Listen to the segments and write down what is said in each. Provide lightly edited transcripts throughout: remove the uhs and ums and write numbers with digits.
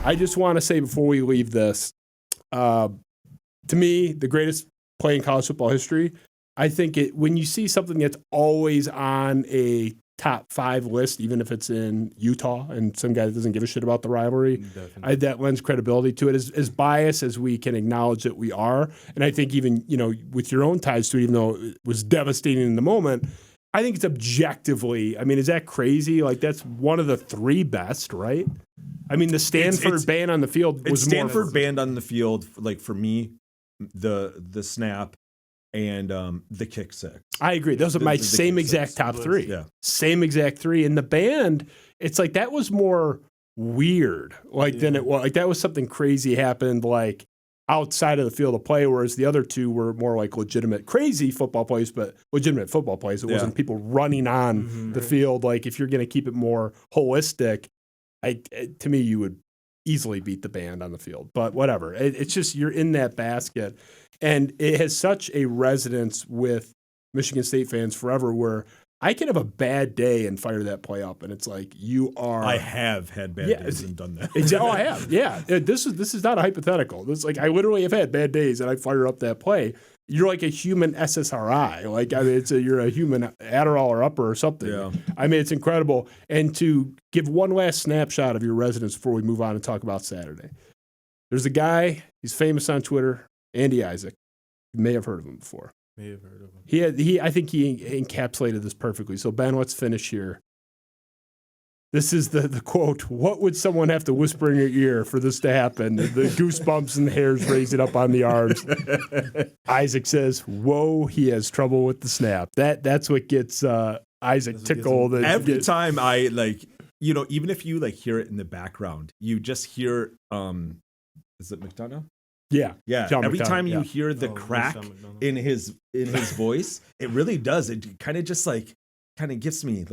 I just want to say before we leave this, to me, the greatest play in college football history, I think when you see something that's always on a top 5 list, even if it's in Utah and some guy that doesn't give a shit about the rivalry, that lends credibility to it. As biased as we can acknowledge that we are, and I think even, with your own ties to it, even though it was devastating in the moment, I think it's objectively, I mean, is that crazy? Like, that's one of the 3 best, right? I mean, the Stanford ban on the field was Stanford banned on the field, like, for me, the snap and the kick six. I agree. Those are my same exact top 3. Yeah. Same exact 3. And the band, it's like that was more weird, than it was. Like, that was something crazy happened, like, outside of the field of play, whereas the other 2 were more like legitimate, crazy football plays, but legitimate football plays. It wasn't people running on the field. Like, if you're going to keep it more holistic, to me, you would easily beat the band on the field. But whatever. It's just you're in that basket. And it has such a resonance with Michigan State fans forever where I can have a bad day and fire that play up, and it's like you are. I have had bad days and done that. Oh, I have. Yeah, this is not a hypothetical. This like I literally have had bad days, and I fire up that play. You're like a human SSRI. Like, I mean, you're a human Adderall or upper or something. Yeah. I mean, it's incredible. And to give one last snapshot of your residence before we move on and talk about Saturday, there's a guy. He's famous on Twitter. Andy Isaac. You may have heard of him before. May have heard of him. I think he encapsulated this perfectly. So, Ben, let's finish here. This is the quote. What would someone have to whisper in your ear for this to happen? The goosebumps and the hairs raising up on the arms. Isaac says, whoa, he has trouble with the snap. That's what gets Isaac tickled. Every time I, even if you, hear it in the background, you just hear, is it McDonough? Yeah. John Every McDonough, time you hear the crack in his voice, it really does. It kind of just gives me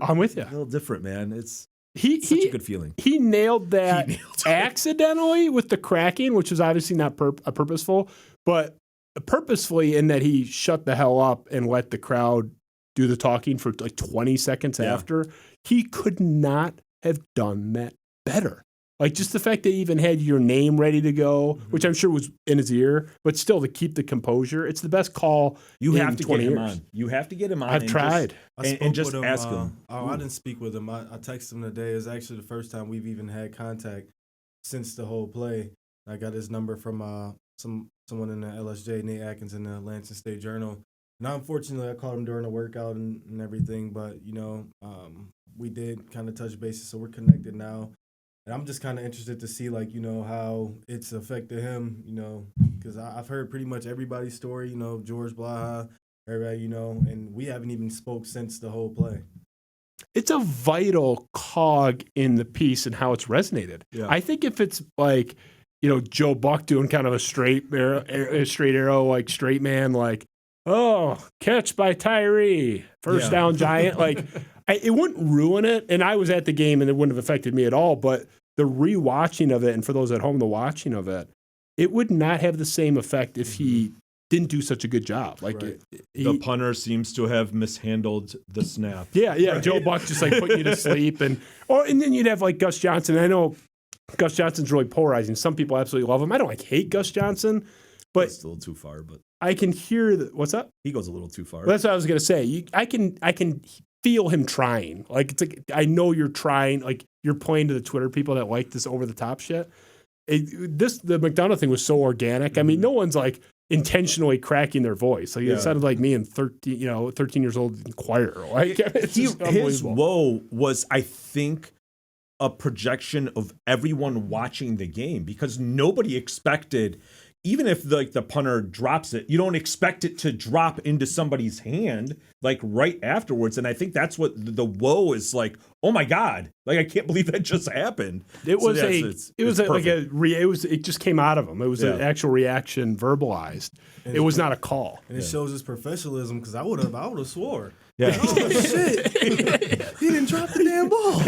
I'm with you. A little different, man. It's such a good feeling. He nailed that accidentally with the cracking, which was obviously not purposeful, but purposefully in that he shut the hell up and let the crowd do the talking for 20 seconds after. He could not have done that better. Like, just the fact that he even had your name ready to go, which I'm sure was in his ear, but still to keep the composure. It's the best call you in have to 20 get him years. On. You have to get him on. I've tried. And just ask him. I didn't speak with him. I texted him today. It's actually the first time we've even had contact since the whole play. I got his number from someone in the LSJ, Nate Atkins, in the Lansing State Journal. And unfortunately, I called him during the workout and everything, but, we did kind of touch bases, so we're connected now. And I'm just kind of interested to see, how it's affected him, because I've heard pretty much everybody's story, George Blaha, everybody, and we haven't even spoke since the whole play. It's a vital cog in the piece and how it's resonated. Yeah. I think if it's like, Joe Buck doing kind of a straight arrow, like straight man, like, oh, catch by Tyree, first down giant, it wouldn't ruin it, and I was at the game, and it wouldn't have affected me at all, but the rewatching of it, and for those at home, the watching of it, it would not have the same effect if he didn't do such a good job. The punter seems to have mishandled the snap. Yeah, right. Joe Buck just putting you to sleep, and then you'd have Gus Johnson. I know Gus Johnson's really polarizing. Some people absolutely love him. I don't hate Gus Johnson, but it's a little too far. But I can hear what's up? He goes a little too far. Well, that's what I was gonna say. I can feel him trying. It's I know you're trying. You're playing to the Twitter people that like this over the top shit. The McDonough thing was so organic. I mean, no one's intentionally cracking their voice. It sounded like me in 13 years old in choir. His whoa was, I think, a projection of everyone watching the game, because nobody expected. Even if the punter drops it, you don't expect it to drop into somebody's hand right afterwards. And I think that's what the whoa is like. Oh my God! I can't believe that just happened. It just came out of him. It was an actual reaction, verbalized. And it was not a call. And it shows his professionalism, because I would have swore. Yeah. Oh shit! He didn't drop the damn ball.